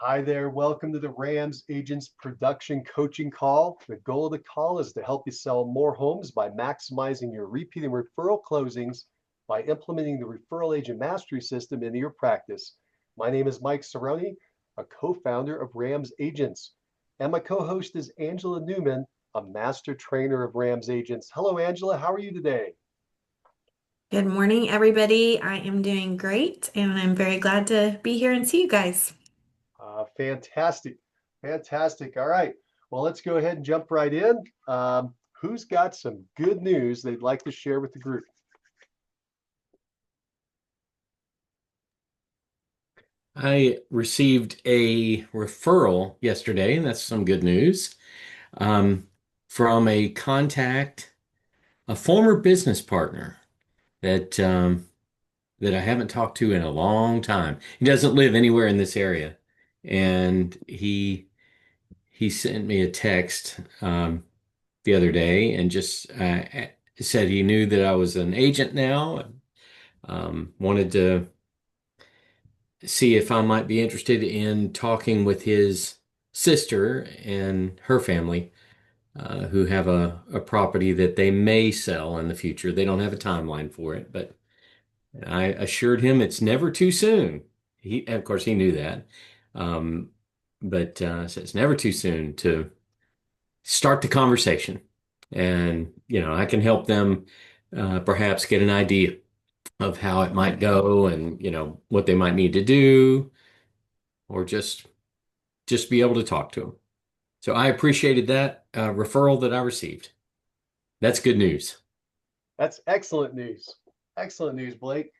Hi there. Welcome to the RAMS Agents Production Coaching Call. The goal of the call is to help you sell more homes by maximizing your repeat and referral closings by implementing the Referral Agent Mastery System into your practice. My name is Mike Cerrone, a co-founder of RAMS Agents, and my co-host is Angela Newman, a master trainer of RAMS Agents. Hello, Angela. How are you today? Good morning, everybody. I am doing great, and I'm very glad to be here and see you guys. Fantastic. Fantastic. All right. Well, let's go ahead and jump right in. Who's got some good news they'd like to share with the group? I received a referral yesterday, and that's some good news, um, from a contact, a former business partner that I haven't talked to in a long time. He doesn't live anywhere in this area, and he sent me a text the other day and just said he knew that I was an agent now, and wanted to see if I might be interested in talking with his sister and her family, who have a property that they may sell in the future. They don't have a timeline for it, but I assured him it's never too soon. Of course, he knew that. Um, but so it's never too soon to start the conversation. And, I can help them perhaps get an idea of how it might go and, what they might need to do, or just be able to talk to them. So I appreciated that referral that I received. That's good news. That's excellent news. Excellent news, Blake.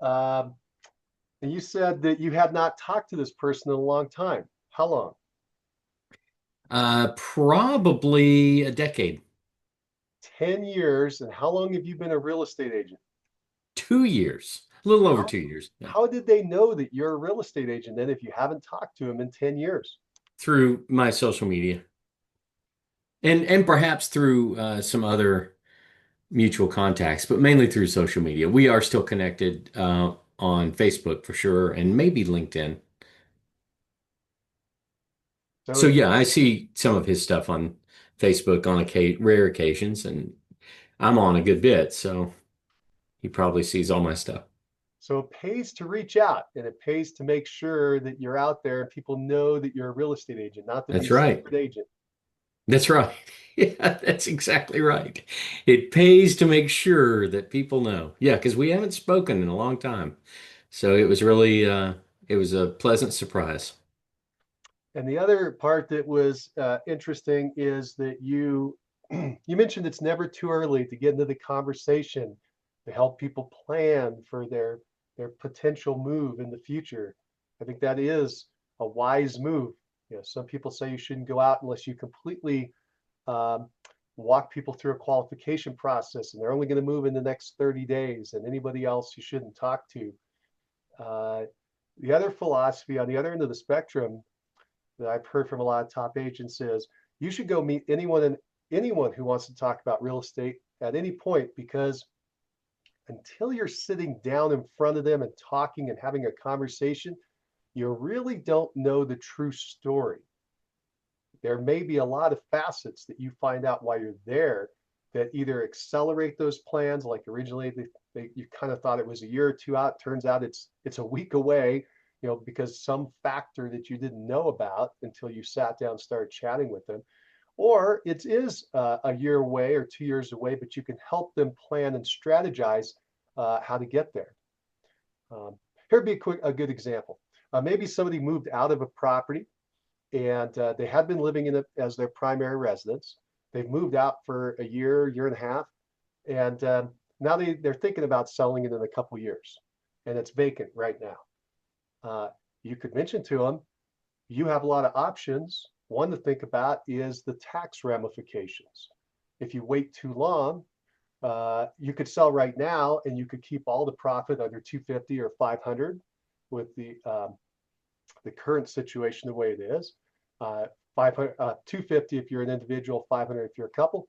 Um, and you said that you had not talked to this person in a long time. How long? Probably a decade, 10 years. And how long have you been a real estate agent? 2 years, a little over How 2 years. Yeah. how did they know that you're a real estate agent then if you haven't talked to them in 10 years? Through my social media and perhaps through some other mutual contacts, but mainly through social media. We are still connected on Facebook for sure, and maybe LinkedIn. So So it yeah, I see some of his stuff on Facebook on rare occasions, and I'm on a good bit, so he probably sees all my stuff. so it pays to reach out and it pays to make sure that you're out there and people know that you're a real estate agent, not to be That's a right. secret agent. That's right. Yeah, that's exactly right. It pays to make sure that people know. Yeah, because we haven't spoken in a long time. So it was really it was a pleasant surprise. And the other part that was interesting is that you mentioned it's never too early to get into the conversation to help people plan for their potential move in the future. I think that is a wise move. Some people say you shouldn't go out unless you completely um, walk people through a qualification process, and they're only going to move in the next 30 days, and anybody else you shouldn't talk to. Uh, the other philosophy on the other end of the spectrum that I've heard from a lot of top agents is you should go meet anyone who wants to talk about real estate at any point, because until you're sitting down in front of them and talking and having a conversation, you really don't know the true story. There may be a lot of facets that you find out while you're there that either accelerate those plans, like originally you kind of thought it was a year or two out. Turns out it's a week away, because some factor that you didn't know about until you sat down and started chatting with them. Or it is a year away or 2 years away, but you can help them plan and strategize how to get there. Um, Here'd be a good example. Maybe somebody moved out of a property and they had been living in it as their primary residence. They've moved out for a year and a half, and now they're thinking about selling it in a couple years, and it's vacant right now. You could mention to them, you have a lot of options. One to think about is the tax ramifications. If you wait too long, you could sell right now and you could keep all the profit under 250 or 500 with the current situation the way it is. 500, 250 if you're an individual, 500 if you're a couple.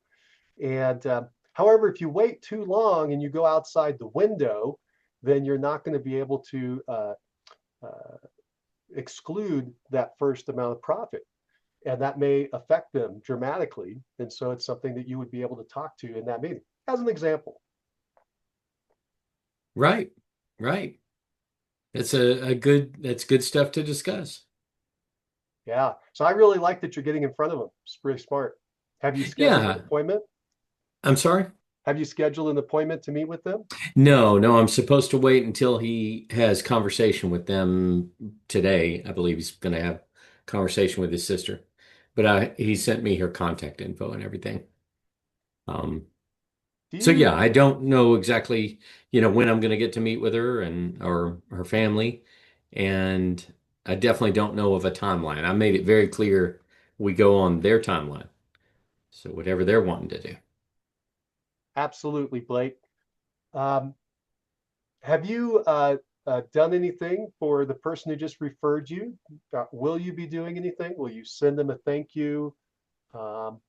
And however, if you wait too long and you go outside the window, then you're not going to be able to uh, exclude that first amount of profit. And that may affect them dramatically. And so it's something that you would be able to talk to in that meeting, as an example. Right. Right. That's that's good stuff to discuss. Yeah. So I really like that you're getting in front of them. It's pretty smart. Have you scheduled an Yeah. appointment? I'm sorry? Have you scheduled an appointment to meet with them? No, I'm supposed to wait until he has conversation with them today. I believe he's going to have conversation with his sister. But he sent me her contact info and everything. Um, Do so you yeah, I don't know exactly, when I'm going to get to meet with her and or her family, and I definitely don't know of a timeline. I made it very clear we go on their timeline. So whatever they're wanting to do. absolutely, Blake? Um, have you done anything for the person who just referred you? Will you be doing anything? Will you send them a thank you? Um,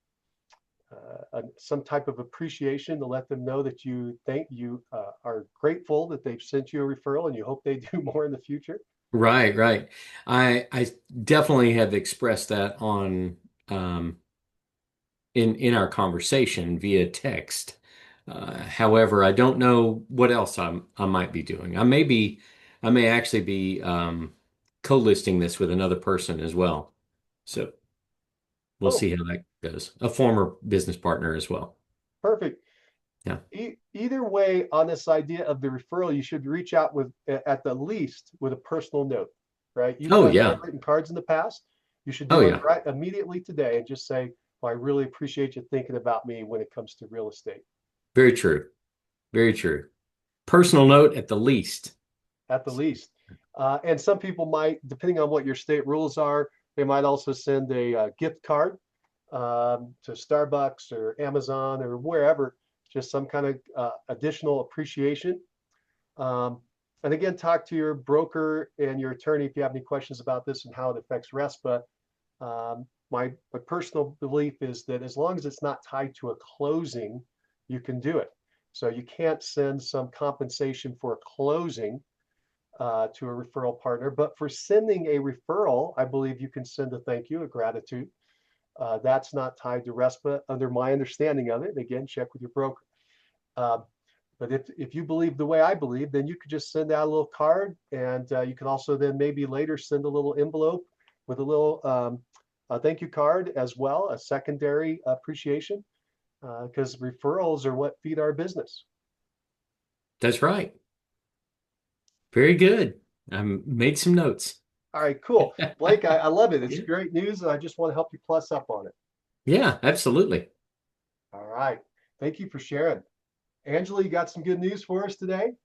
some type of appreciation to let them know that you are grateful that they've sent you a referral and you hope they do more in the future. Right, right. I definitely have expressed that on um in our conversation via text. However, I don't know what else I might be doing. I may actually be co-listing this with another person as well. So we'll Oh, see how that goes. A former business partner as well. perfect. Yeah. Either way, on this idea of the referral, you should reach out with, at the least, with a personal note, right? You've Oh done yeah. handwritten cards in the past. You should Oh do it yeah. right immediately today and just say, well, I really appreciate you thinking about me when it comes to real estate, Very true. Very true. Personal note at the least. at the least. And some people might, depending on what your state rules are, they might also send a gift card to Starbucks or Amazon or wherever, just some kind of additional appreciation. Um, and again, talk to your broker and your attorney if you have any questions about this and how it affects RESPA. My personal belief is that as long as it's not tied to a closing, you can do it. So you can't send some compensation for a closing to a referral partner, but for sending a referral, I believe you can send a thank you, a gratitude. That's not tied to RESPA under my understanding of it. Again, check with your broker. Uh, but if you believe the way I believe, then you could just send out a little card, and you can also then maybe later send a little envelope with a little a thank you card as well, a secondary appreciation, because referrals are what feed our business. That's right. Very good. I made some notes. All right, cool. Blake, I love it. It's Yeah. great news, and I just want to help you plus up on it. Yeah, absolutely. All right. Thank you for sharing. Angela, you got some good news for us today?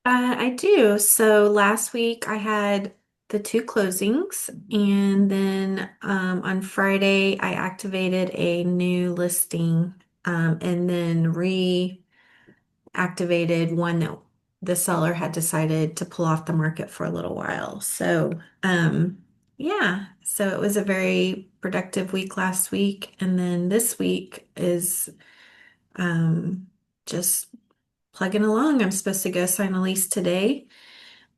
I do. So last week I had the two closings, and then on Friday I activated a new listing, and then reactivated one that the seller had decided to pull off the market for a little while. So yeah, so it was a very productive week last week, and then this week is just plugging along. I'm supposed to go sign a lease today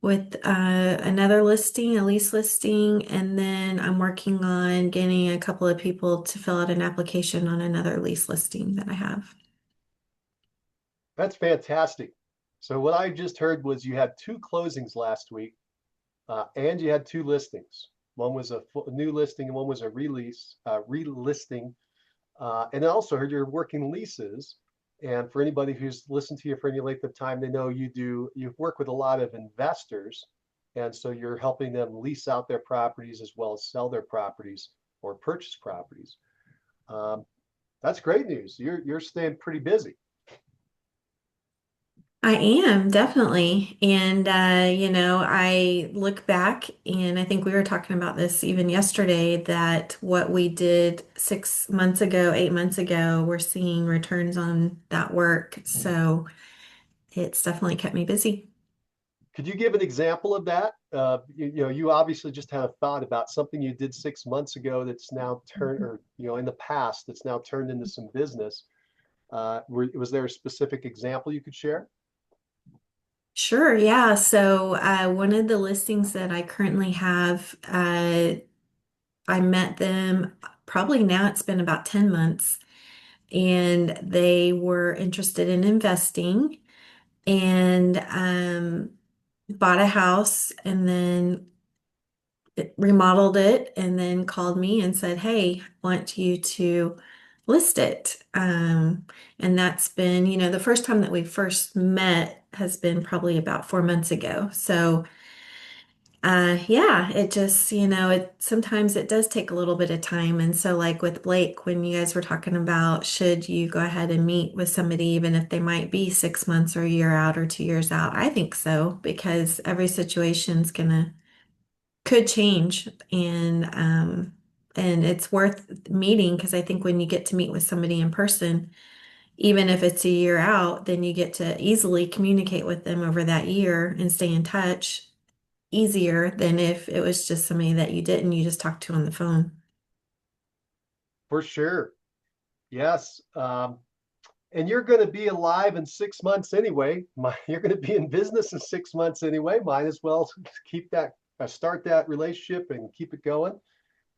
with another listing, a lease listing, and then I'm working on getting a couple of people to fill out an application on another lease listing that I have. That's fantastic. So what I just heard was you had two closings last week, and you had two listings. One was a new listing, and one was a relisting. And I also heard you're working leases. And for anybody who's listened to you for any length of time, they know you work with a lot of investors. And so you're helping them lease out their properties as well as sell their properties or purchase properties. Um, that's great news. You're staying pretty busy. I am definitely. And, I look back and I think we were talking about this even yesterday that what we did 6 months ago, 8 months ago, we're seeing returns on that work. So it's definitely kept me busy. Could you give an example of that? You obviously just had a thought about something you did 6 months ago that's now turned, or in the past that's now turned into some business. Was there a specific example you could share? Sure, yeah. So one of the listings that I currently have, I met them probably now it's been about 10 months, and they were interested in investing and bought a house and then remodeled it and then called me and said, "Hey, I want you to list it." And that's been, the first time that we first met has been probably about 4 months ago. So, yeah, it just, it sometimes it does take a little bit of time. And so, like with Blake, when you guys were talking about should you go ahead and meet with somebody, even if they might be 6 months or a year out or 2 years out, I think so, because every situation's gonna could change, and it's worth meeting because I think when you get to meet with somebody in person, even if it's a year out, then you get to easily communicate with them over that year and stay in touch easier than if it was just somebody that you just talked to on the phone. For sure. Yes. And you're going to be alive in 6 months anyway. You're going to be in business in 6 months anyway. Might as well keep that, start that relationship and keep it going,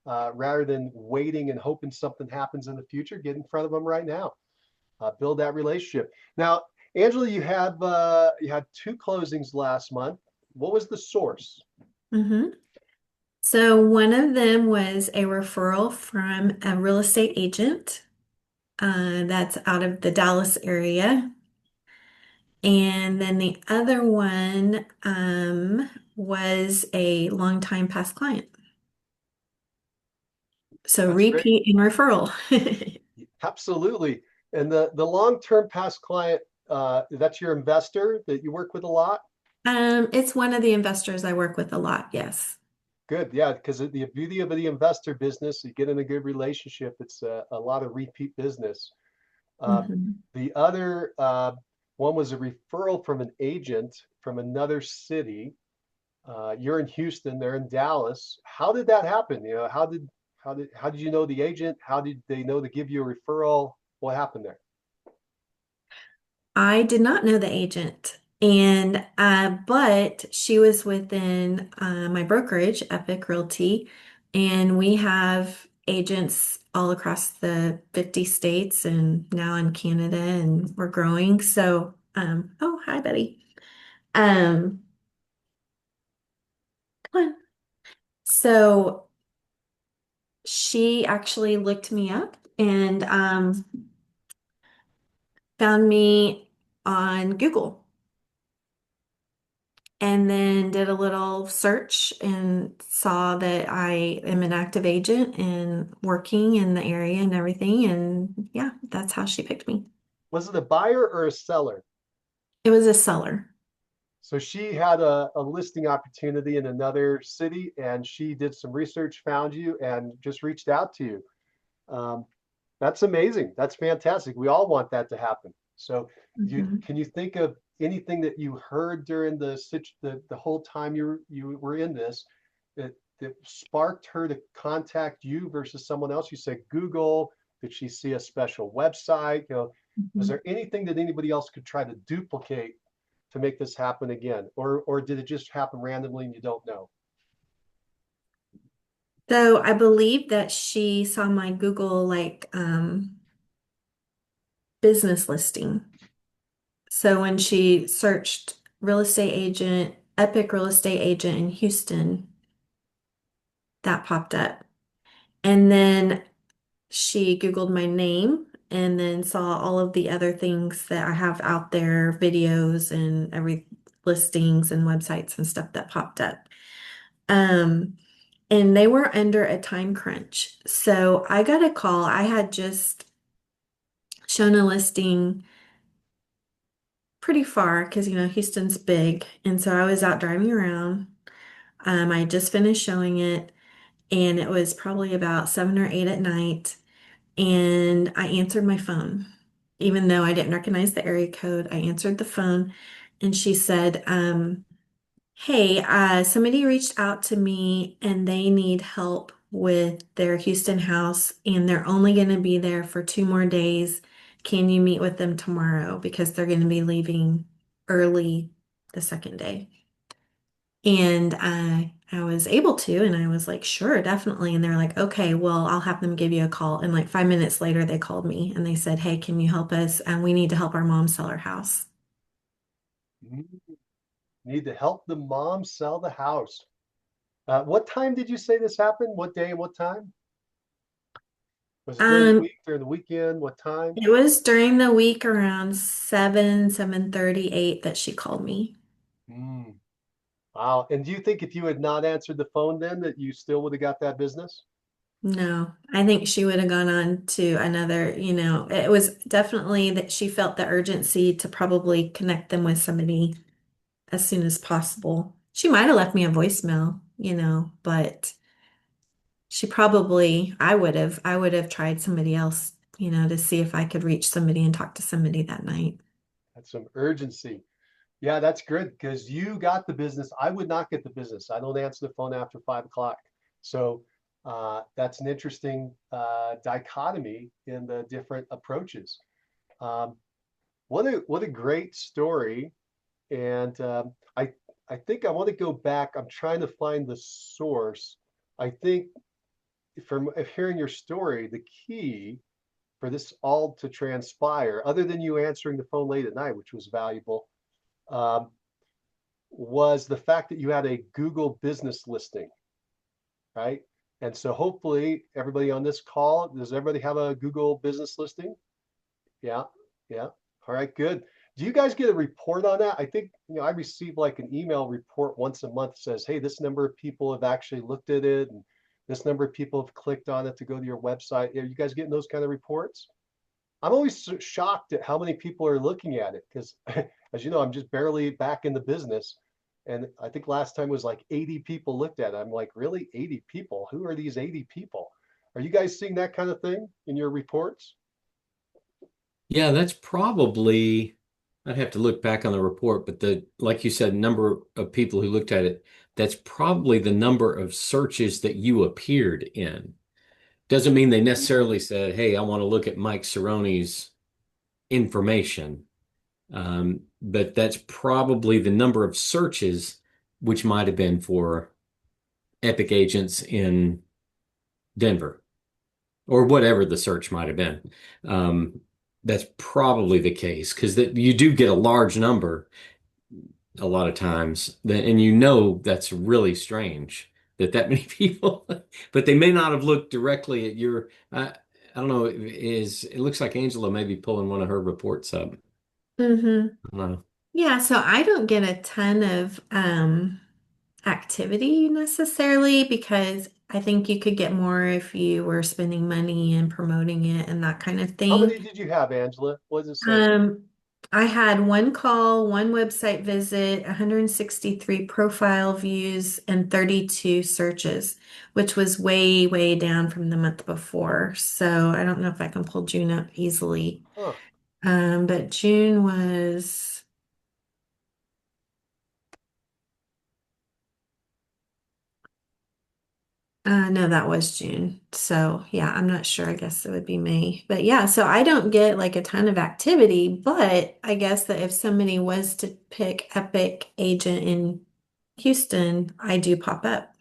rather than waiting and hoping something happens in the future. Get in front of them right now. Build that relationship. Now, Angela, you had two closings last month. What was the source? hmm So one of them was a referral from a real estate agent that's out of the Dallas area. And then the other one was a longtime past client. So That's great. repeat and referral. Absolutely. And the long-term past client, that's your investor that you work with a lot? It's one of the investors I work with a lot, yes. Good. Yeah, because the beauty of the investor business, you get in a good relationship. It's a lot of repeat business. Uh, Mhm. the other one was a referral from an agent from another city. You're in Houston, they're in Dallas. How did that happen? How did you know the agent? How did they know to give you a referral? What happened there? I did not know the agent, and but she was within my brokerage, Epic Realty, and we have agents all across the 50 states and now in Canada, and we're growing. So, oh, hi, Betty. Um, come on. So she actually looked me up and found me on Google and then did a little search and saw that I am an active agent and working in the area and everything. And yeah, that's how she picked me. Was it a buyer or a seller? It was a seller. So she had a listing opportunity in another city and she did some research, found you, and just reached out to you. Um, that's amazing. That's fantastic. We all want that to happen. So Mhm. can you think of anything that you heard during the whole time you were in this that sparked her to contact you versus someone else? You said Google. Did she see a special website? Was Mhm. there anything that anybody else could try to duplicate to make this happen again? Or did it just happen randomly and you don't know? So I believe that she saw my Google like business listing. So when she searched real estate agent, Epic real estate agent in Houston, that popped up. And then she Googled my name and then saw all of the other things that I have out there, videos and every listings and websites and stuff that popped up. Um, and they were under a time crunch. So I got a call. I had just shown a listing pretty far because, Houston's big. And so I was out driving around. I just finished showing it, and it was probably about 7 or 8 at night. And I answered my phone. Even though I didn't recognize the area code, I answered the phone and she said, hey, somebody reached out to me and they need help with their Houston house and they're only going to be there for 2 more days. Can you meet with them tomorrow? Because they're going to be leaving early the second day. And I was able to, and I was like, sure, definitely. And they're like, okay, well, I'll have them give you a call. And like 5 minutes later, they called me and they said, hey, can you help us? And we need to help our mom sell her house. Mm, need to help the mom sell the house. What time did you say this happened? What day and what time? Was it during the Um, week, during the weekend? What time? it was during the week around 7:38 that she called me. Mm, wow. And do you think if you had not answered the phone then that you still would have got that business? No, I think she would have gone on to another, it was definitely that she felt the urgency to probably connect them with somebody as soon as possible. She might have left me a voicemail, but I would have tried somebody else, to see if I could reach somebody and talk to somebody that night. That's some urgency. Yeah, that's good because you got the business. I would not get the business. I don't answer the phone after 5 o'clock. So that's an interesting dichotomy in the different approaches. Um, what a great story. And I think I want to go back. I'm trying to find the source. I think from hearing your story, the key for this all to transpire, other than you answering the phone late at night, which was valuable, um, was the fact that you had a Google business listing, right? And so hopefully everybody on this call, does everybody have a Google business listing? Yeah, yeah. All right, good. Do you guys get a report on that? I think, I receive like an email report once a month that says, hey, this number of people have actually looked at it and this number of people have clicked on it to go to your website. Are you guys getting those kind of reports? I'm always shocked at how many people are looking at it because, as you know, I'm just barely back in the business. And I think last time was like 80 people looked at it. I'm like, really? 80 people? Who are these 80 people? Are you guys seeing that kind of thing in your reports? Yeah, that's probably, I'd have to look back on the report, but like you said, number of people who looked at it, that's probably the number of searches that you appeared in. Doesn't mean they Mm, necessarily said, hey, I want to look at Mike Cerrone's information. But that's probably the number of searches, which might have been for Epic agents in Denver or whatever the search might have been. Um, that's probably the case because that you do get a large number a lot of times, and that's really strange that many people, but they may not have looked directly at your. I don't know. It looks like Angela may be pulling one of her reports up. Mm-hmm. I don't know. Yeah, so I don't get a ton of activity necessarily because I think you could get more if you were spending money and promoting it and that kind of how thing. many did you have, Angela? What does it say? Um, I had one call, one website visit, 163 profile views, and 32 searches, which was way, way down from the month before. So I don't know if I can pull June up easily. Huh. But June was. No, that was June. So yeah, I'm not sure. I guess it would be May. But yeah, so I don't get like a ton of activity, but I guess that if somebody was to pick Epic Agent in Houston, I do pop up.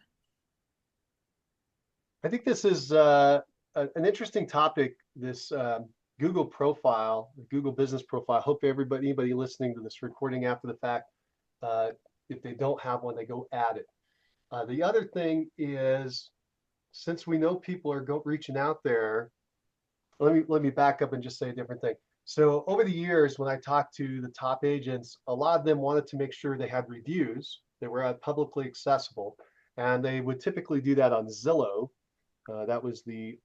I think this is an interesting topic, this Google profile, the Google business profile. Hope anybody listening to this recording after the fact, uh, if they don't have one, they go add it. The other thing is, since we know people are reaching out there, let me back up and just say a different thing. So over the years, when I talked to the top agents, a lot of them wanted to make sure they had reviews that were publicly accessible, and they would typically do that on Zillow. That was the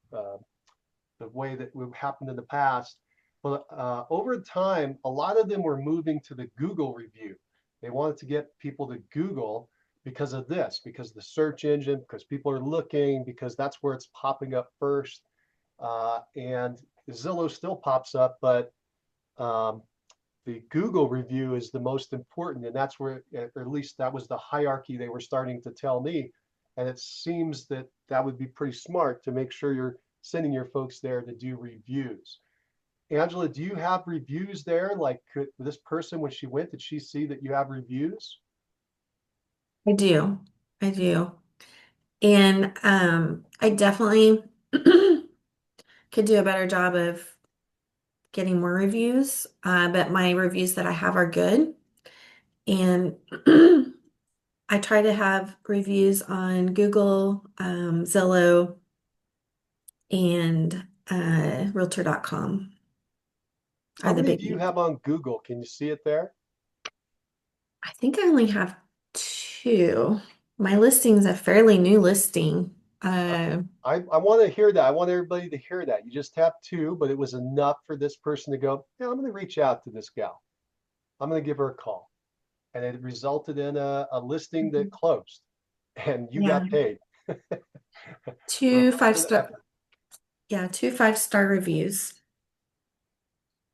way that would happen in the past. But over time, a lot of them were moving to the Google review. They wanted to get people to Google because of this, because the search engine, because people are looking, because that's where it's popping up first. And Zillow still pops up, but um, the Google review is the most important, and that's where, or at least that was the hierarchy they were starting to tell me. And it seems that that would be pretty smart to make sure you're sending your folks there to do reviews. Angela, do you have reviews there? Like, could this person, when she went, did she see that you have reviews? I do. I do. And I definitely could do a better job of getting more reviews, but my reviews that I have are good. And I try to have reviews on Google, Zillow, and Realtor.com How are the many do you biggies. have on Google? Can you see it there? I think I only have two. My listing's a fairly new listing. Okay. Uh, I want to hear that. I want everybody to hear that. You just have two, but it was enough for this person to go, yeah, I'm going to reach out to this gal. I'm going to give her a call. And it resulted in a listing that closed and you yeah, got paid for a two little five bit of star. effort. Yeah, two 5-star reviews.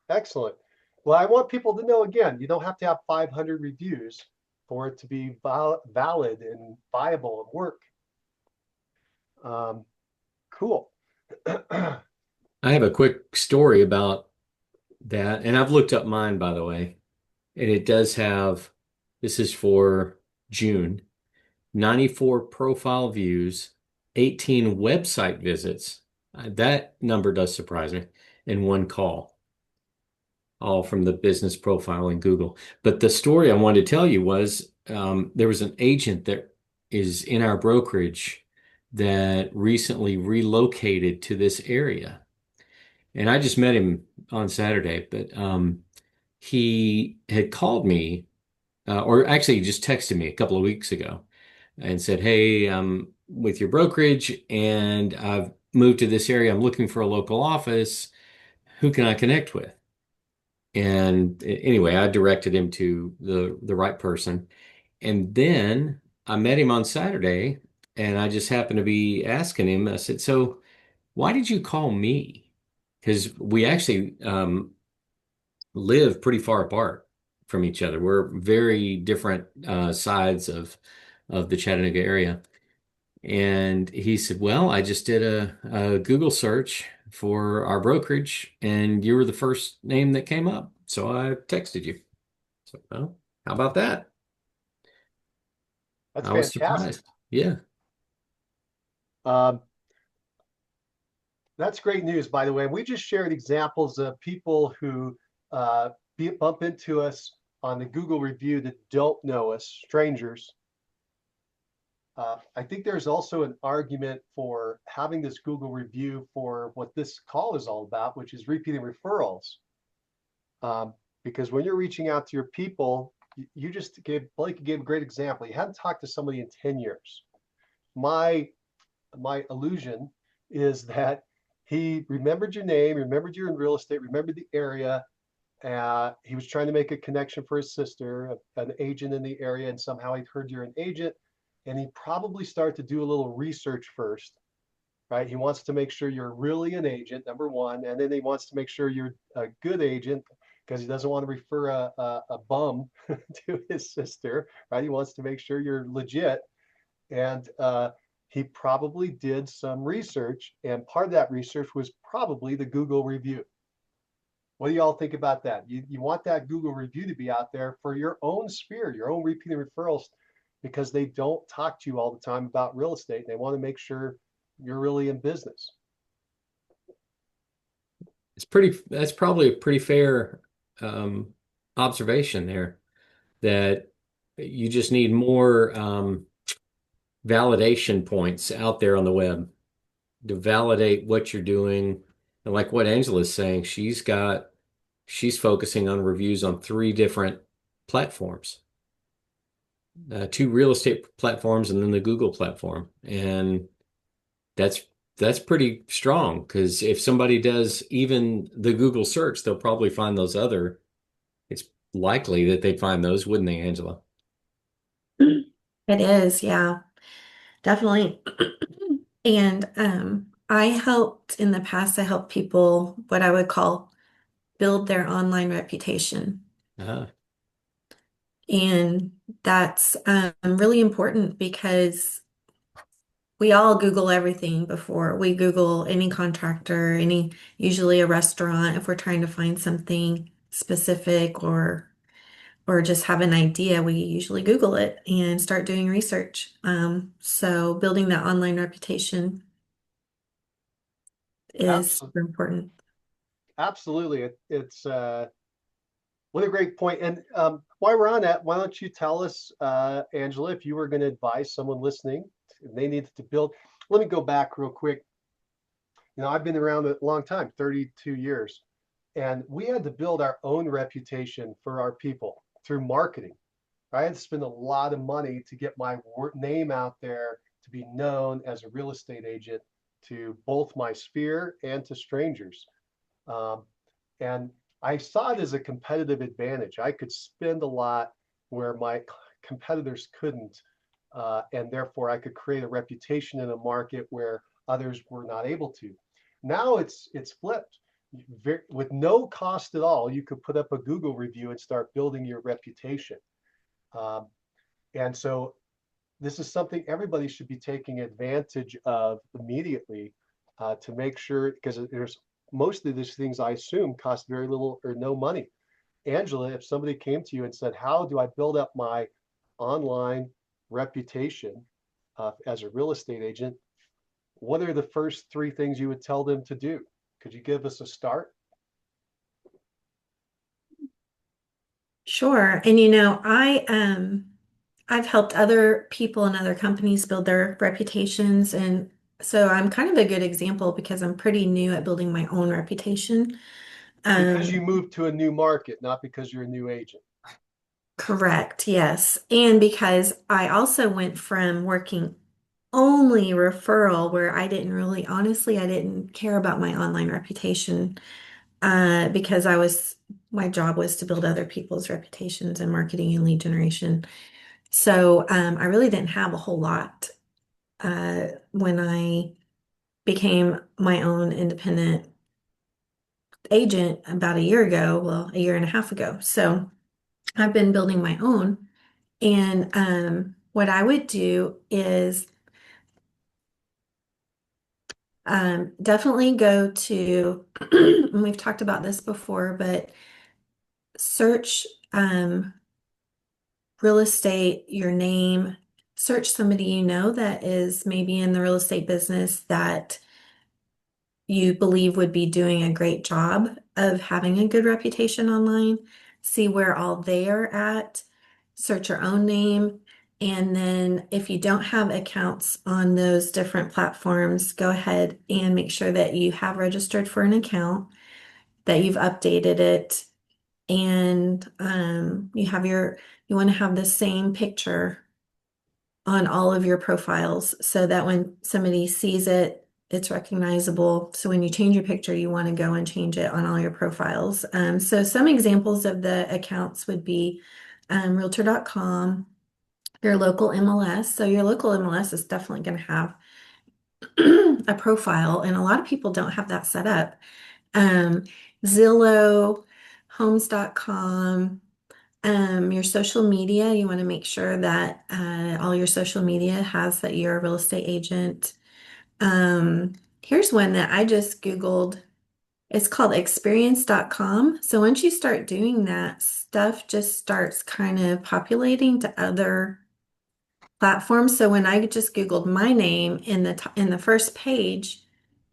Excellent. Well, I want people to know again, you don't have to have 500 reviews for it to be valid and viable and work. Um, cool. I have a quick story about that, and I've looked up mine, by the way, and it does have, this is for June, 94 profile views, 18 website visits. That number does surprise me, and one call, all from the business profile in Google. But the story I wanted to tell you was there was an agent that is in our brokerage that recently relocated to this area. And I just met him on Saturday, but he had called me, or actually he just texted me a couple of weeks ago and said, "Hey, I'm with your brokerage and I've moved to this area. I'm looking for a local office. Who can I connect with?" And anyway, I directed him to the right person. And then I met him on Saturday and I just happened to be asking him, I said, "So why did you call me?" Because we actually live pretty far apart from each other. We're very different sides of the Chattanooga area. And he said, "Well, I just did a Google search for our brokerage, and you were the first name that came up. So I texted you." So, well, how about that? That's I was fantastic. surprised. Yeah. Um, that's great news, by the way. We just shared examples of people who bump into us on the Google review that don't know us, strangers. I think there's also an argument for having this Google review for what this call is all about, which is repeating referrals. Um, because when you're reaching out to your people, you just gave Blake gave a great example. You hadn't talked to somebody in 10 years. My my illusion is that he remembered your name, remembered you're in real estate, remembered the area. He was trying to make a connection for his sister, an agent in the area, and somehow he heard you're an agent. And he probably started to do a little research first, right? He wants to make sure you're really an agent, number one, and then he wants to make sure you're a good agent because he doesn't want to refer a bum to his sister, right? He wants to make sure you're legit. And he probably did some research, and part of that research was probably the Google review. What do y'all think about that? You want that Google review to be out there for your own sphere, your own repeating referrals, because they don't talk to you all the time about real estate. They want to make sure you're really in business. That's probably a pretty fair um, observation there, that you just need more validation points out there on the web to validate what you're doing. And like what Angela's saying, she's focusing on reviews on three different platforms, two real estate platforms and then the Google platform. And that's that's pretty strong because if somebody does even the Google search, they'll probably find those other. It's likely that they'd find those, wouldn't they, Angela? It is, yeah, definitely. And I helped in the past, I helped people what I would call build their online reputation. Uh, And that's really important because we all Google everything before. We Google any contractor, usually a restaurant if we're trying to find something specific or just have an idea, we usually Google it and start doing research. So building that online reputation is Absolutely. super important. Absolutely. It's what a great point. And while we're on that, why don't you tell us, Angela, if you were going to advise someone listening, if they needed to build. Let me go back real quick. I've been around a long time, 32 years, and we had to build our own reputation for our people through marketing. I had to spend a lot of money to get my name out there, to be known as a real estate agent to both my sphere and to strangers. Um, and I saw it as a competitive advantage. I could spend a lot where my competitors couldn't, and therefore I could create a reputation in a market where others were not able to. Now it's flipped. With no cost at all, you could put up a Google review and start building your reputation. Um, and so this is something everybody should be taking advantage of immediately, to make sure, because there's most of these things I assume cost very little or no money. Angela, if somebody came to you and said, how do I build up my online reputation as a real estate agent? What are the first three things you would tell them to do? Could you give us a start? Sure. And I've helped other people and other companies build their reputations, and so I'm kind of a good example because I'm pretty new at building my own reputation. Because you Um, moved to a new market, not because you're a new agent. Correct, yes. And because I also went from working only referral, where I didn't really, honestly, I didn't care about my online reputation, because my job was to build other people's reputations and marketing and lead generation. So I really didn't have a whole lot when I became my own independent agent about a year ago, well, a year and a half ago. So I've been building my own. And what I would do is definitely go to, and we've talked about this before, but search real estate, your name, search somebody you know that is maybe in the real estate business that you believe would be doing a great job of having a good reputation online, see where all they are at, search your own name, and then if you don't have accounts on those different platforms, go ahead and make sure that you have registered for an account, that you've updated it, and you want to have the same picture on all of your profiles so that when somebody sees it, it's recognizable. So when you change your picture, you want to go and change it on all your profiles. So some examples of the accounts would be realtor.com, your local MLS. So your local MLS is definitely going to have a profile, and a lot of people don't have that set up. Um, Zillow, homes.com. Your social media, you want to make sure that all your social media has that you're a real estate agent. Here's one that I just Googled. It's called experience.com. So once you start doing that, stuff just starts kind of populating to other platforms. So when I just Googled my name in the first page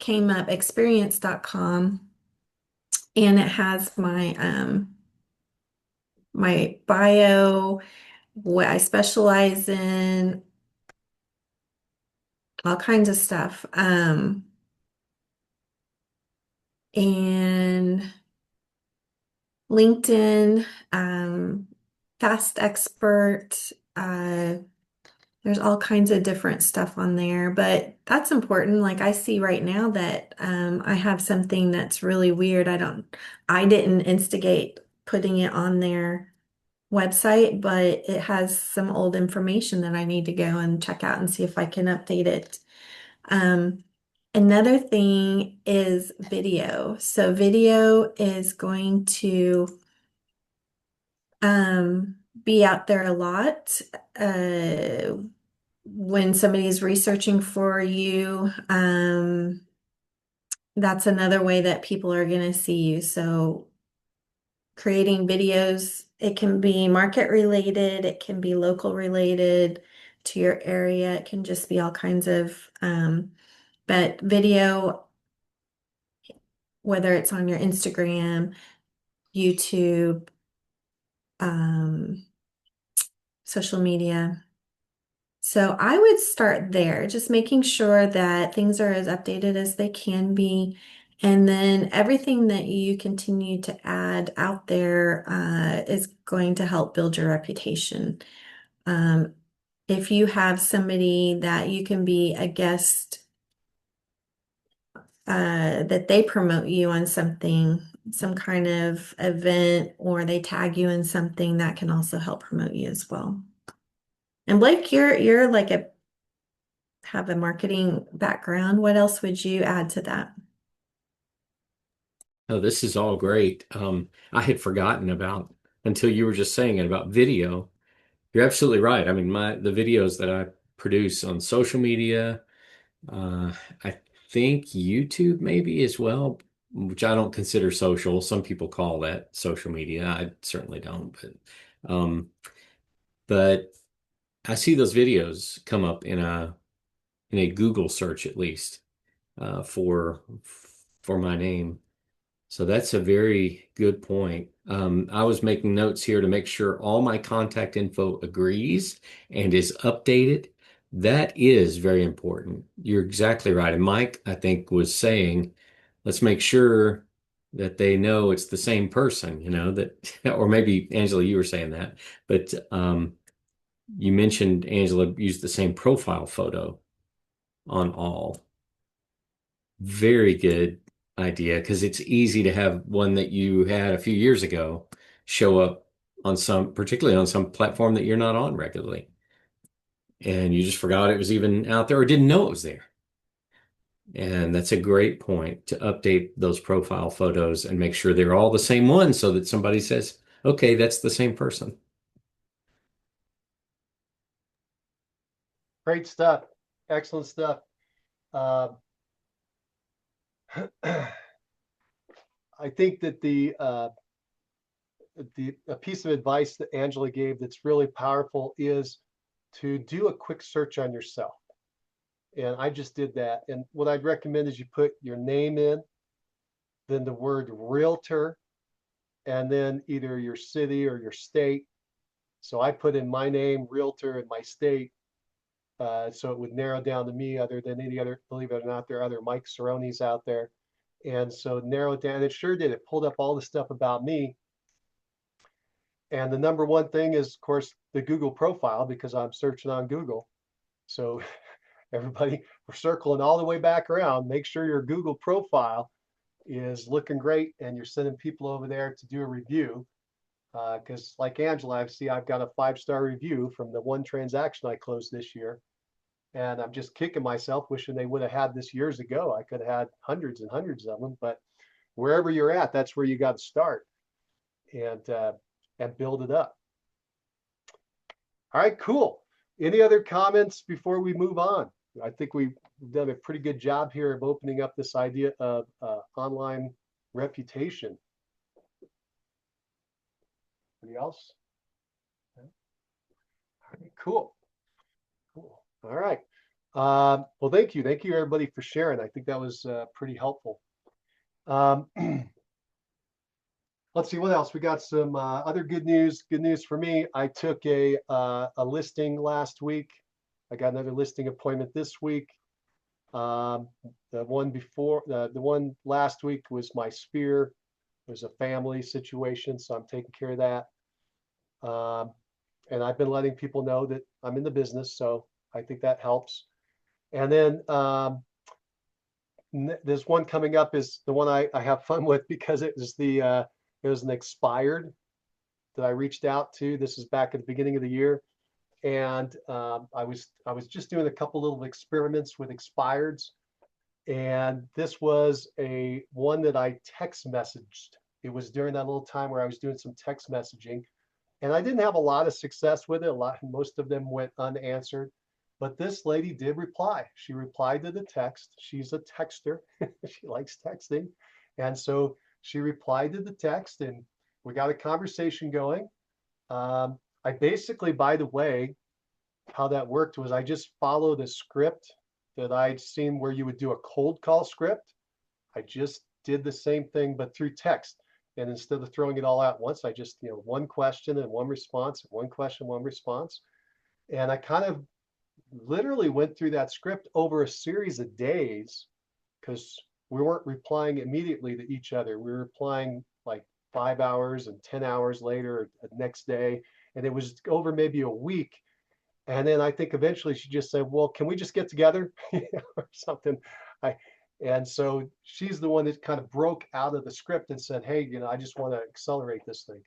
came up experience.com, and it has my bio, what I specialize in, all kinds of stuff. And LinkedIn, Fast Expert, there's all kinds of different stuff on there, but that's important. Like I see right now that I have something that's really weird. I didn't instigate putting it on their website, but it has some old information that I need to go and check out and see if I can update it. Um, Another thing is video. So video is going to be out there a lot. when somebody's researching for you, that's another way that people are going to see you. So creating videos, it can be market related, it can be local related to your area, it can just be all kinds of, but video, whether it's on your Instagram, YouTube, um, social media. So I would start there, just making sure that things are as updated as they can be. And then everything that you continue to add out there is going to help build your reputation. Um, if you have somebody that you can be a guest, that they promote you on something, some kind of event, or they tag you in something, that can also help promote you as well. And Blake, you're like have a marketing background. What else would you add to that? Oh, this is all great. I had forgotten about until you were just saying it about video. You're absolutely right. I mean, the videos that I produce on social media, I think YouTube maybe as well, which I don't consider social. Some people call that social media. I certainly don't, um, but I see those videos come up in a Google search at least for my name. So that's a very good point. I was making notes here to make sure all my contact info agrees and is updated. That is very important. You're exactly right. And Mike, I think, was saying, let's make sure that they know it's the same person, that, or maybe Angela, you were saying that, but you mentioned Angela used the same profile photo on all. Very good idea because it's easy to have one that you had a few years ago show up on particularly on some platform that you're not on regularly. And you just forgot it was even out there or didn't know it was there. And that's a great point to update those profile photos and make sure they're all the same one so that somebody says, okay, that's the same person. Great stuff. Excellent stuff. Uh, I think that a piece of advice that Angela gave that's really powerful is to do a quick search on yourself. And I just did that. And what I'd recommend is you put your name in, then the word realtor, and then either your city or your state. So I put in my name, realtor, and my state. So it would narrow down to me other than any other, believe it or not, there are other Mike Cerrone's out there. And so narrow it down. It sure did. It pulled up all the stuff about me. And the number one thing is, of course, the Google profile because I'm searching on Google. So everybody, we're circling all the way back around. Make sure your Google profile is looking great and you're sending people over there to do a review. Because like Angela, I've got a 5-star review from the one transaction I closed this year. And I'm just kicking myself, wishing they would have had this years ago. I could have had hundreds and hundreds of them, but wherever you're at, that's where you got to start and build it up. All right, cool. Any other comments before we move on? I think we've done a pretty good job here of opening up this idea of online reputation. Anybody else? All right, cool. Cool. All right. Well, thank you. Thank you, everybody, for sharing. I think that was pretty helpful. Um, let's see what else. We got some other good news. Good news for me. I took a listing last week. I got another listing appointment this week. The one before, the one last week was my sphere. It was a family situation, so I'm taking care of that. And I've been letting people know that I'm in the business, so I think that helps. And then there's one coming up is the one I have fun with because it was an expired that I reached out to. This is back at the beginning of the year, and I was just doing a couple little experiments with expireds, and this was a one that I text messaged. It was during that little time where I was doing some text messaging, and I didn't have a lot of success with it. Most of them went unanswered. But this lady did reply. She replied to the text. She's a texter. She likes texting. And so she replied to the text and we got a conversation going. I basically, by the way, how that worked was I just followed a script that I'd seen where you would do a cold call script. I just did the same thing, but through text. And instead of throwing it all out once, I just, one question and one response, one question, one response. And I kind of literally went through that script over a series of days because we weren't replying immediately to each other. We were replying like 5 hours and 10 hours later, or the next day. And it was over maybe a week. And then I think eventually she just said, well, can we just get together or something? And so she's the one that kind of broke out of the script and said, hey, I just want to accelerate this thing.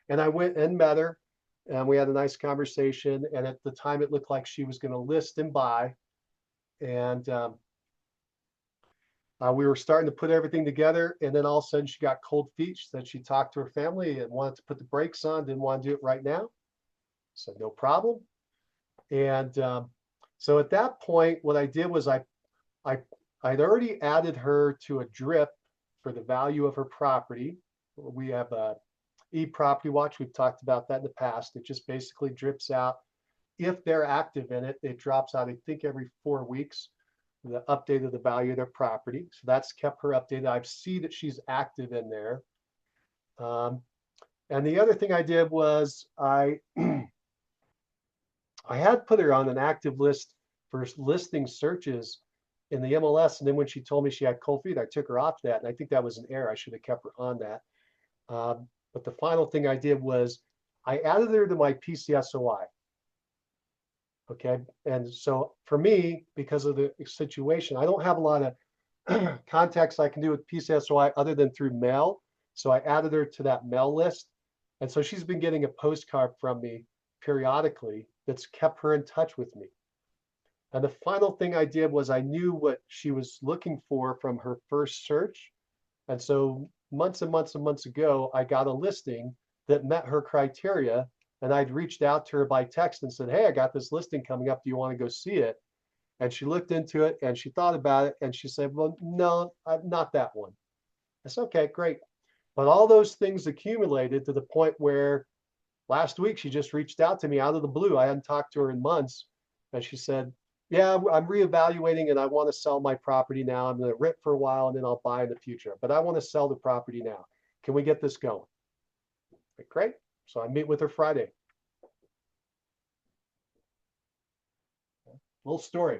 And I went and met her and we had a nice conversation. And at the time it looked like she was going to list and buy. And we were starting to put everything together. And then all of a sudden she got cold feet. She said she talked to her family and wanted to put the brakes on, didn't want to do it right now. So no problem. And so at that point, what I did was I'd already added her to a drip for the value of her property. We have a e-property watch. We've talked about that in the past. It just basically drips out. If they're active in it, it drops out, I think, every 4 weeks, the update of the value of their property. So that's kept her updated. I see that she's active in there. And the other thing I did was I had put her on an active list for listing searches in the MLS. And then when she told me she had cold feet, I took her off that. And I think that was an error. I should have kept her on that. But the final thing I did was I added her to my PCSOI. Okay. And so for me, because of the situation, I don't have a lot of contacts I can do with PCSOI other than through mail. So I added her to that mail list. And so she's been getting a postcard from me periodically that's kept her in touch with me. And the final thing I did was I knew what she was looking for from her first search. And so months and months and months ago, I got a listing that met her criteria. And I'd reached out to her by text and said, hey, I got this listing coming up. Do you want to go see it? And she looked into it and she thought about it. And she said, well, no, not that one. I said, okay, great. But all those things accumulated to the point where last week, she just reached out to me out of the blue. I hadn't talked to her in months. And she said, yeah, I'm reevaluating and I want to sell my property now. I'm going to rent for a while and then I'll buy in the future. But I want to sell the property now. Can we get this going? Like, great. So I meet with her Friday. Little story.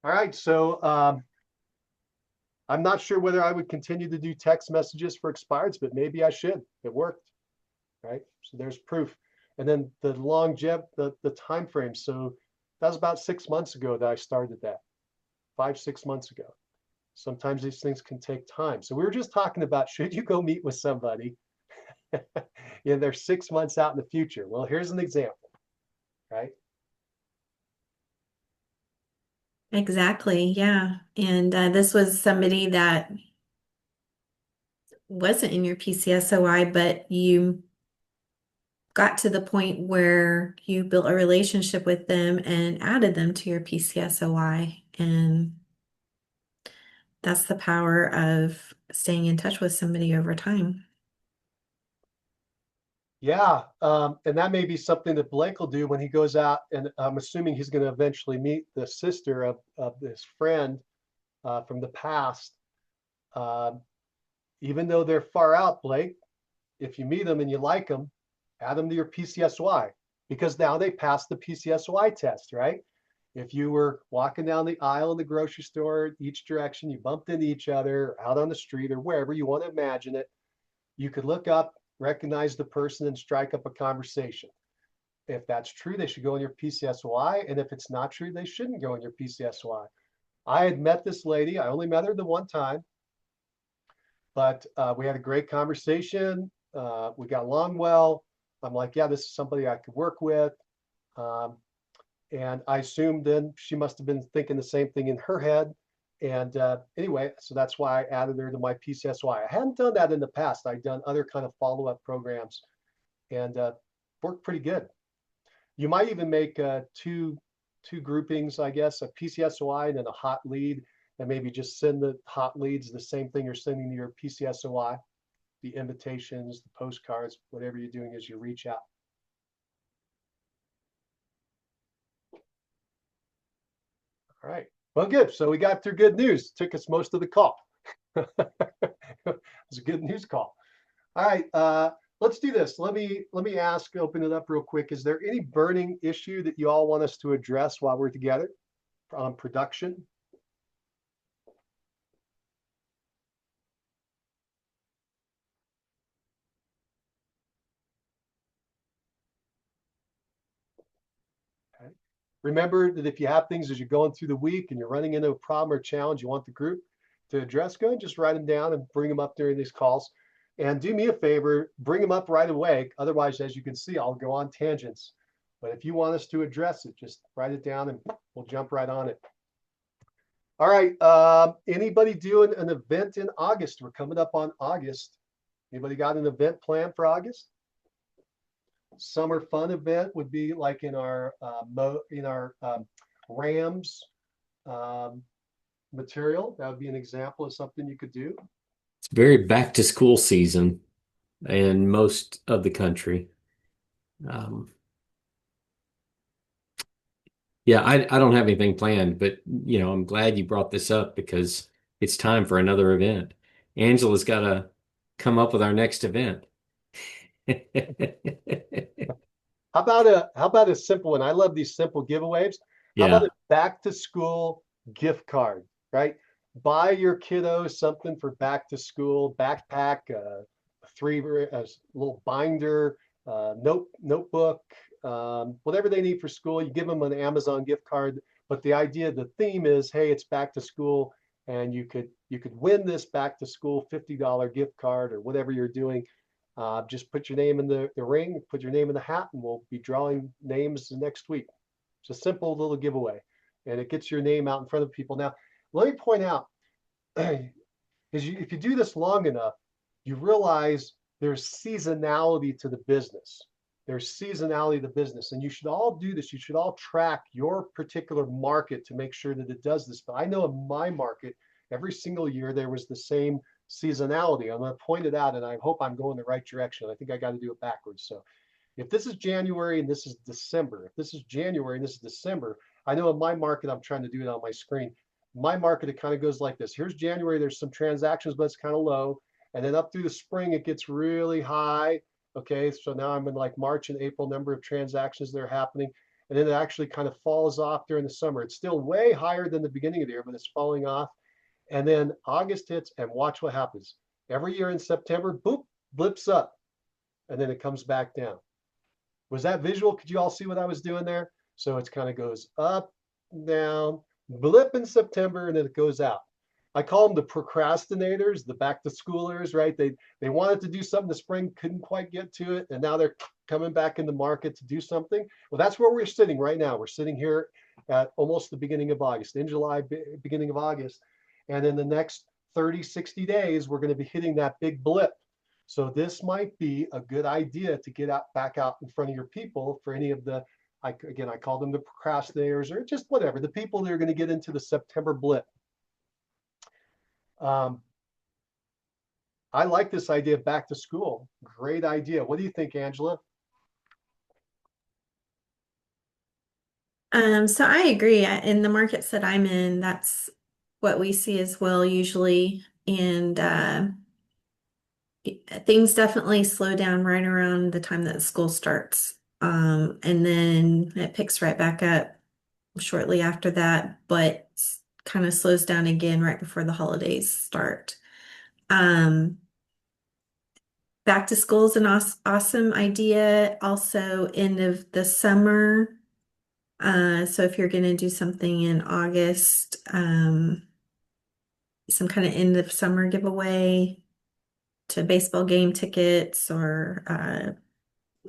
All right. So I'm not sure whether I would continue to do text messages for expireds, but maybe I should. It worked. Right. So there's proof. And then the longevity, the time frame. So that was about 6 months ago that I started that. 5, 6 months ago. Sometimes these things can take time. So we were just talking about, should you go meet with somebody? They're 6 months out in the future. Well, here's an example, right? Exactly. Yeah. And this was somebody that wasn't in your PCSOI, but you got to the point where you built a relationship with them and added them to your PCSOI. And that's the power of staying in touch with somebody over time. Yeah, and that may be something that Blake will do when he goes out, and I'm assuming he's going to eventually meet the sister of this friend from the past. Even though they're far out, Blake, if you meet them and you like them, add them to your PCSY because now they passed the PCSY test, right? If you were walking down the aisle in the grocery store, each direction, you bumped into each other, out on the street or wherever you want to imagine it, you could look up, recognize the person and strike up a conversation. If that's true, they should go in your PCSY. And if it's not true, they shouldn't go in your PCSY. I had met this lady. I only met her the one time, but we had a great conversation. We got along well. I'm like, yeah, this is somebody I could work with. And I assumed then she must have been thinking the same thing in her head. And anyway, so that's why I added her to my PCSY. I hadn't done that in the past. I'd done other kind of follow-up programs and worked pretty good. You might even make two groupings, I guess, a PCSOI and then a hot lead, and maybe just send the hot leads the same thing you're sending to your PCSOI, the invitations, the postcards, whatever you're doing as you reach out. All right. Well, good. So we got through good news. Took us most of the call. It was a good news call. All right. Let's do this. Let me ask, open it up real quick. Is there any burning issue that you all want us to address while we're together on production? Okay. Remember that if you have things as you're going through the week and you're running into a problem or challenge you want the group to address, go and just write them down and bring them up during these calls. And do me a favor, bring them up right away. Otherwise, as you can see, I'll go on tangents. But if you want us to address it, just write it down and we'll jump right on it. All right. Anybody doing an event in August? We're coming up on August. Anybody got an event planned for August? Summer fun event would be like in our RAMS material. That would be an example of something you could do. It's very back to school season in most of the country. Um, yeah, I don't have anything planned, but I'm glad you brought this up because it's time for another event. Angela's got to come up with our next event. How about a simple one? I love these simple giveaways. How about Yeah, a back to school gift card, right? Buy your kiddo something for back to school, backpack, a little binder, notebook, whatever they need for school. You give them an Amazon gift card, but the theme is, hey, it's back to school, and you could win this back to school $50 gift card or whatever you're doing. Just put your name in the ring, put your name in the hat, and we'll be drawing names next week. It's a simple little giveaway, and it gets your name out in front of people. Now, let me point out, if you do this long enough, you realize there's seasonality to the business. There's seasonality to the business, and you should all do this. You should all track your particular market to make sure that it does this. But I know in my market, every single year there was the same seasonality. I'm going to point it out, and I hope I'm going the right direction. I think I got to do it backwards. So if this is January and this is December, if this is January and this is December, I know in my market, I'm trying to do it on my screen. My market, it kind of goes like this. Here's January, there's some transactions, but it's kind of low. And then up through the spring, it gets really high. Okay, so now I'm in like March and April number of transactions that are happening. And then it actually kind of falls off during the summer. It's still way higher than the beginning of the year, but it's falling off. And then August hits, and watch what happens. Every year in September, boop, blips up, and then it comes back down. Was that visual? Could you all see what I was doing there? So it kind of goes up, down, blip in September, and then it goes out. I call them the procrastinators, the back to schoolers, right? They wanted to do something the spring, couldn't quite get to it, and now they're coming back in the market to do something. Well, that's where we're sitting right now. We're sitting here at almost the beginning of August, in July, beginning of August. And in the next 30, 60 days, we're going to be hitting that big blip. So this might be a good idea to get back out in front of your people for any of the, I call them the procrastinators or just whatever, the people that are going to get into the September blip. I like this idea of back to school. Great idea. What do you think, Angela? So I agree. In the markets that I'm in, that's what we see as well usually. And things definitely slow down right around the time that school starts. And then it picks right back up shortly after that, but kind of slows down again right before the holidays start. Um, Back to school is an awesome idea. Also, end of the summer. So if you're going to do something in August, some kind of end of summer giveaway to baseball game tickets or I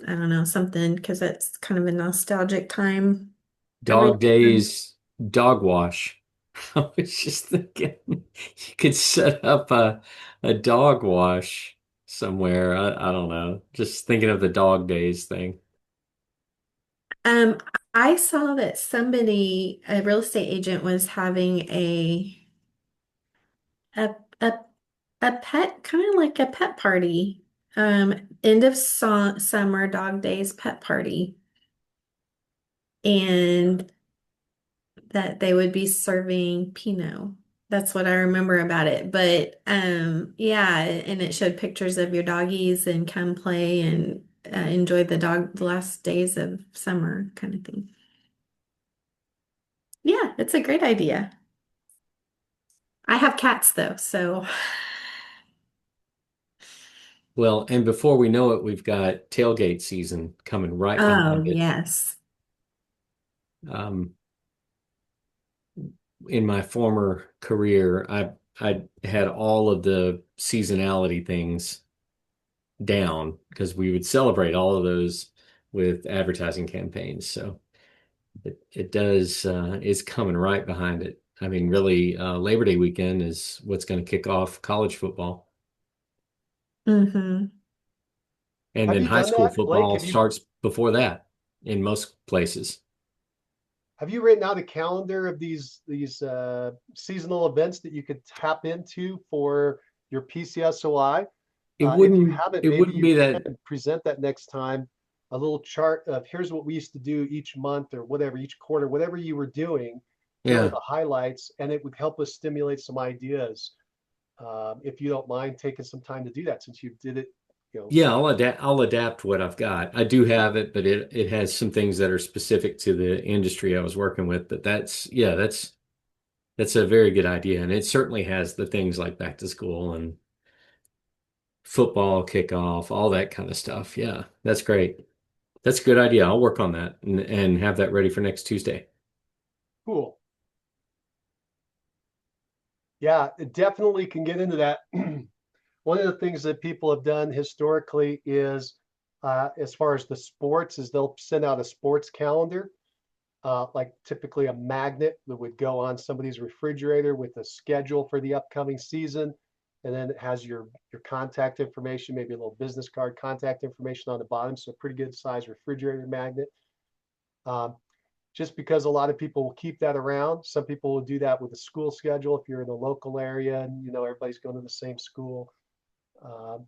don't know, something because it's kind of a nostalgic time every dog year. days, dog wash. I was just thinking you could set up a dog wash somewhere. I don't know. Just thinking of the dog days thing. Um, I saw that somebody, a real estate agent, was having a a a pet, kind of like a pet party. End of summer dog days pet party, and that they would be serving Pinot. That's what I remember about it. But yeah, and it showed pictures of your doggies and come play and enjoy the last days of summer kind of thing. Yeah, it's a great idea. I have cats though, so Well, and before we know it, we've got tailgate season coming right oh behind it. yes. Um, in my former career, I had all of the seasonality things down because we would celebrate all of those with advertising campaigns. So it does is coming right behind it. I mean, really, Labor Day weekend is what's going to kick off college football, Hmm. and Have then you high done school that, Blake? football starts before that in most places. Have you written out a calendar of these seasonal events that you could tap into for your PCSOI? If you haven't, It maybe wouldn't you be that. can present that next time. A little chart of here's what we used to do each month or whatever, each quarter, whatever you were doing. Here are Yeah. the highlights, and it would help us stimulate some ideas. If you don't mind taking some time to do that, since you did it, you know. Yeah, I'll adapt what I've got. I do have it, but it has some things that are specific to the industry I was working with. But that's a very good idea. And it certainly has the things like back to school and football kickoff, all that kind of stuff. Yeah, that's great. That's a good idea. I'll work on that and have that ready for next Tuesday. Cool. Yeah, it definitely can get into that. One of the things that people have done historically is, as far as the sports, is they'll send out a sports calendar, like typically a magnet that would go on somebody's refrigerator with a schedule for the upcoming season. And then it has your contact information, maybe a little business card contact information on the bottom. So a pretty good size refrigerator magnet. Um, just because a lot of people will keep that around. Some people will do that with a school schedule if you're in the local area and you know everybody's going to the same school. Um,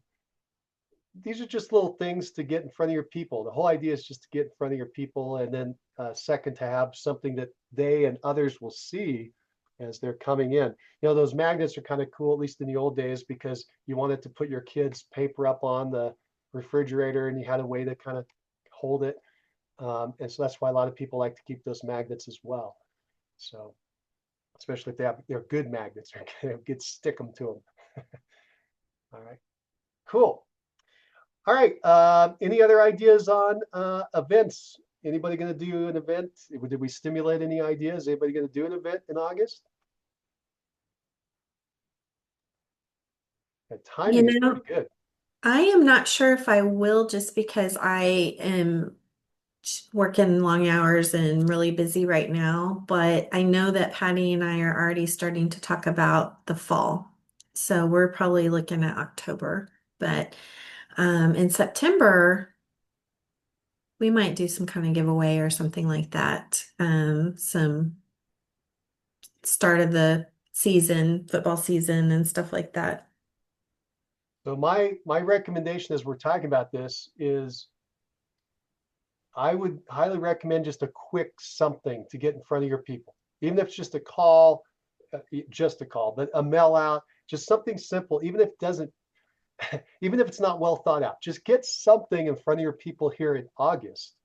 these are just little things to get in front of your people. The whole idea is just to get in front of your people, and then second, to have something that they and others will see as they're coming in. You know, those magnets are kind of cool, at least in the old days, because you wanted to put your kids' paper up on the refrigerator and you had a way to kind of hold it. And so that's why a lot of people like to keep those magnets as well. So, especially if they're good magnets, or get stick them to them. All right, cool. All right. Any other ideas on events? Anybody going to do an event? Did we stimulate any ideas? Anybody going to do an event in August? The You timing is pretty know, good. I am not sure if I will just because I am working long hours and really busy right now, but I know that Patty and I are already starting to talk about the fall. So we're probably looking at October, but in September, we might do some kind of giveaway or something like that. Some start of the season, football season and stuff like that. So my recommendation as we're talking about this is I would highly recommend just a quick something to get in front of your people, even if it's just a call, just a call, but a mail out, just something simple, even if it doesn't, even if it's not well thought out, just get something in front of your people here in August,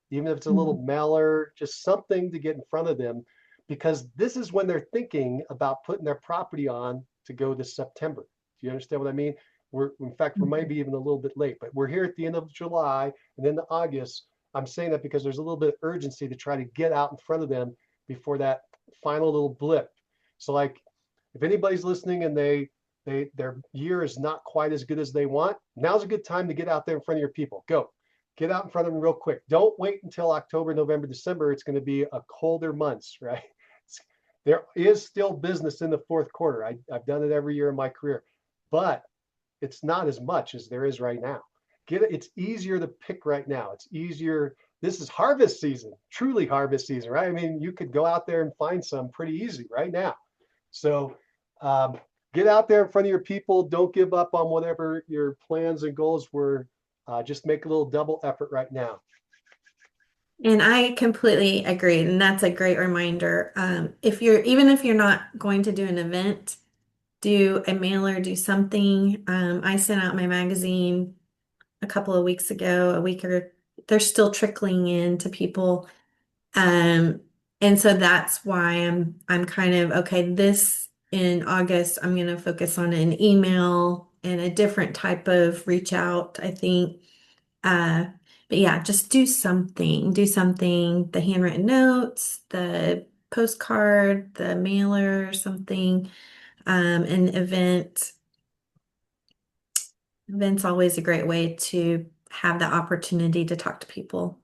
even if it's a little Mhm. mailer, just something to get in front of them, because this is when they're thinking about putting their property on to go this September. Do you understand what I mean? In fact, we might be even a little bit late, but we're here at the end of July and then the August. I'm saying that because there's a little bit of urgency to try to get out in front of them before that final little blip. So like, if anybody's listening and their year is not quite as good as they want, now's a good time to get out there in front of your people. Go. Get out in front of them real quick. Don't wait until October, November, December. It's going to be a colder months, right? There is still business in the fourth quarter. I've done it every year in my career, but it's not as much as there is right now. It's easier to pick right now. It's easier this is harvest season, truly harvest season, right? I mean, you could go out there and find some pretty easy right now. So get out there in front of your people. Don't give up on whatever your plans and goals were. Just make a little double effort right now. And I completely agree. And that's a great reminder. Even if you're not going to do an event, do a mailer, do something. I sent out my magazine a couple of weeks ago, they're still trickling in to people. And so that's why I'm kind of okay, this in August, I'm going to focus on an email and a different type of reach out, I think. Uh, but yeah, just do something, the handwritten notes, the postcard, the mailer, something, an event. Event's always a great way to have the opportunity to talk to people.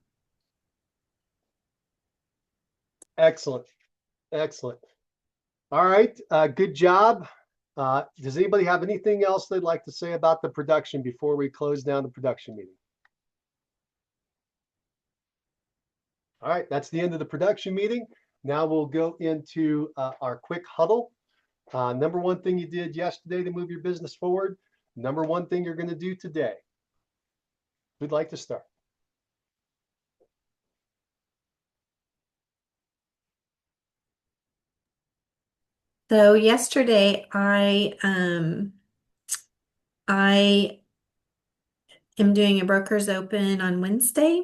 Excellent. Excellent. All right. Good job. Does anybody have anything else they'd like to say about the production before we close down the production meeting? All right. That's the end of the production meeting. Now we'll go into our quick huddle. Number one thing you did yesterday to move your business forward. Number one thing you're going to do today. Who'd like to start? So yesterday I am doing a broker's open on Wednesday.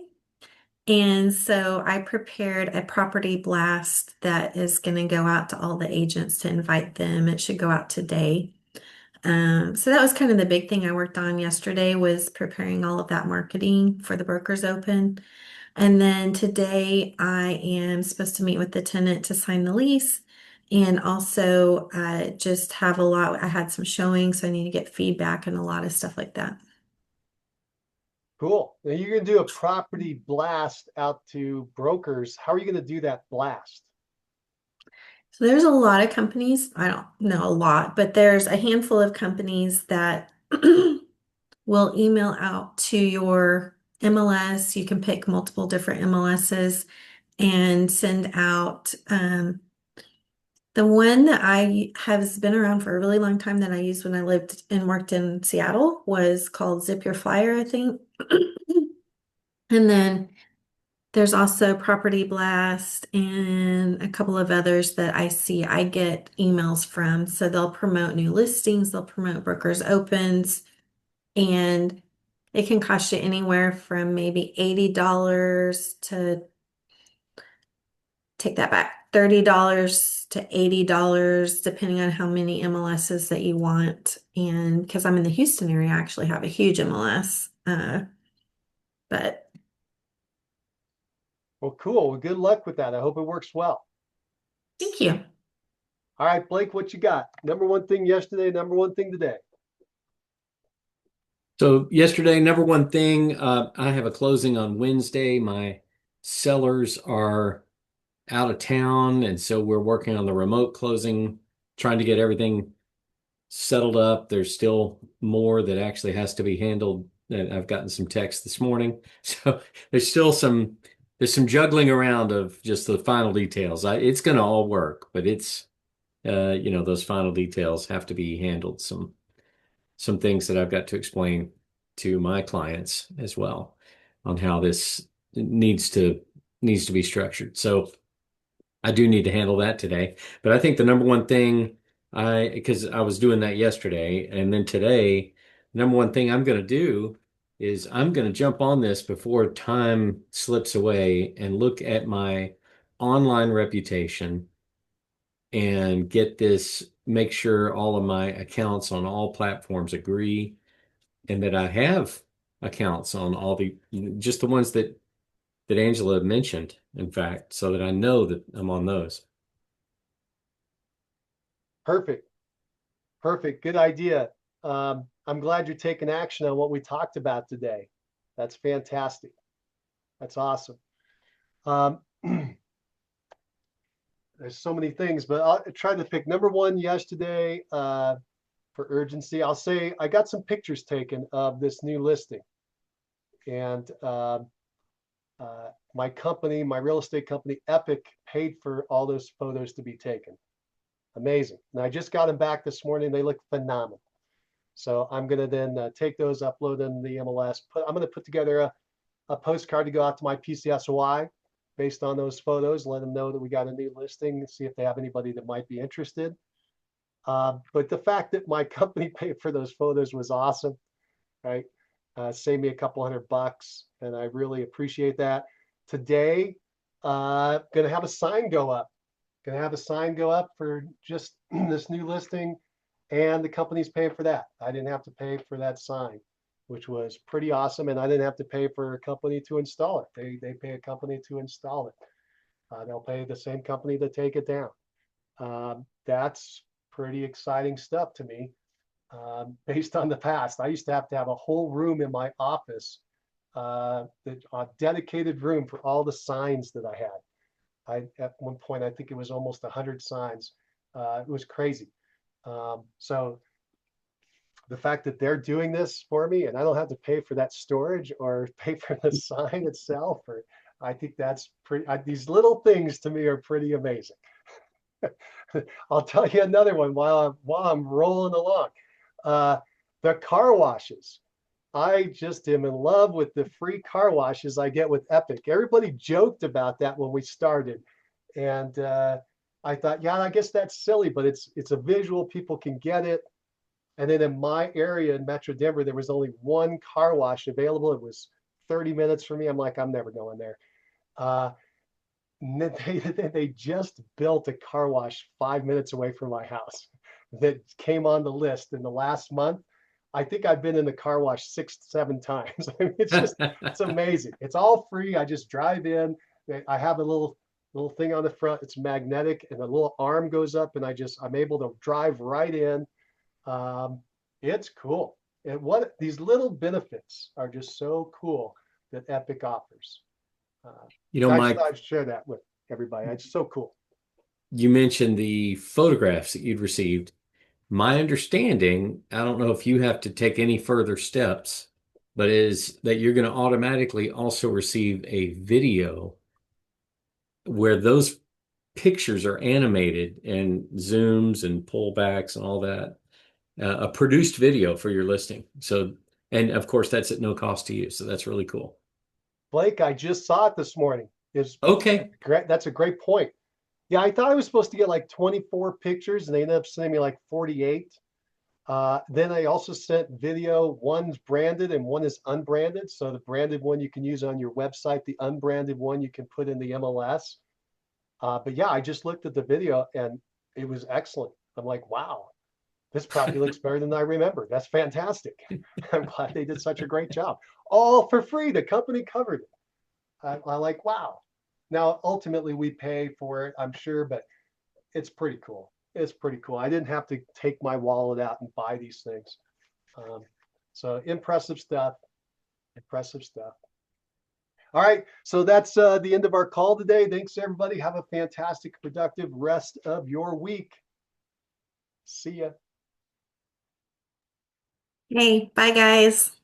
And so I prepared a property blast that is going to go out to all the agents to invite them. It should go out today. So that was kind of the big thing I worked on yesterday was preparing all of that marketing for the broker's open. And then today I am supposed to meet with the tenant to sign the lease and also just have I had some showings, so I need to get feedback and a lot of stuff like that. Cool. Now you're going to do a property blast out to brokers. How are you going to do that blast? So there's a lot of companies, I don't know a lot, but there's a handful of companies that will email out to your MLS. You can pick multiple different MLSs and send out the one that I has been around for a really long time that I used when I lived and worked in Seattle was called Zip Your Flyer, I think. And then there's also Property Blast and a couple of others that I get emails from. So they'll promote new listings, they'll promote brokers opens, and it can cost you anywhere from maybe $80 to take that back, $30 to $80, depending on how many MLSs that you want. And because I'm in the Houston area, I actually have a huge MLS. But Well, cool. Well, good luck with that. I hope it works well. thank you. All right, Blake, what you got? Number one thing yesterday, number one thing today. So yesterday, number one thing, I have a closing on Wednesday. My sellers are out of town, and so we're working on the remote closing, trying to get everything settled up. There's still more that actually has to be handled. I've gotten some text this morning, so there's some juggling around of just the final details. It's going to all work, but those final details have to be handled. Some things that I've got to explain to my clients as well on how this needs to be structured. So I do need to handle that today. But I think the number one thing because I was doing that yesterday, and then today, number one thing I'm going to do is I'm going to jump on this before time slips away and look at my online reputation and make sure all of my accounts on all platforms agree and that I have accounts on just the ones that Angela mentioned, in fact, so that I know that I'm on those. Perfect. Perfect. Good idea. I'm glad you're taking action on what we talked about today. That's fantastic. That's awesome. There's so many things, but I'll try to pick number one yesterday for urgency. I'll say I got some pictures taken of this new listing. And My company, my real estate company, Epic, paid for all those photos to be taken. Amazing. And I just got them back this morning. They look phenomenal. So I'm going to then take those, upload them to the MLS. I'm going to put together a postcard to go out to my PCSY based on those photos, let them know that we got a new listing, see if they have anybody that might be interested. But the fact that my company paid for those photos was awesome, right? Saved me a couple $100, and I really appreciate that. Today, gonna have a sign go up. Gonna have a sign go up for just this new listing, and the company's paying for that. I didn't have to pay for that sign, which was pretty awesome, and I didn't have to pay for a company to install it. They pay a company to install it. They'll pay the same company to take it down. That's pretty exciting stuff to me. Based on the past, I used to have a whole room in my office, a dedicated room for all the signs that I had. At one point, I think it was almost 100 signs. It was crazy. So the fact that they're doing this for me and I don't have to pay for that storage or pay for the sign itself, or I think that's pretty, these little things to me are pretty amazing. I'll tell you another one while I'm rolling along. The car washes. I just am in love with the free car washes I get with Epic. Everybody joked about that when we started. And I thought, yeah, I guess that's silly, but it's a visual, people can get it. And then in my area in Metro Denver, there was only one car wash available. It was 30 minutes for me. I'm like, I'm never going there. They just built a car wash 5 minutes away from my house that came on the list in the last month. I think I've been in the car wash 6, 7 times. I mean, it's amazing. It's all free. I just drive in. I have a little thing on the front. It's magnetic, and a little arm goes up, and I'm able to drive right in. It's cool. And what these little benefits are just so cool that Epic offers. I just Mike, thought I'd share that with everybody. It's so cool. you mentioned the photographs that you'd received. My understanding, I don't know if you have to take any further steps, but is that you're going to automatically also receive a video where those pictures are animated and zooms and pullbacks and all that, a produced video for your listing. So, and of course, that's at no cost to you. So that's really cool. Blake, I just saw it this morning. Okay. Great. That's a great point. Yeah, I thought I was supposed to get like 24 pictures, and they ended up sending me like 48. Then I also sent video. One's branded and one is unbranded. So the branded one you can use on your website. The unbranded one you can put in the MLS. But yeah, I just looked at the video and it was excellent. I'm like, wow, this probably looks better than I remember. That's fantastic. I'm glad they did such a great job. All for free. The company covered it. I like, wow. Now, ultimately, we pay for it, I'm sure, but it's pretty cool. It's pretty cool. I didn't have to take my wallet out and buy these things. So impressive stuff. Impressive stuff. All right. So that's the end of our call today. Thanks, everybody. Have a fantastic, productive rest of your week. See ya. Hey, bye guys.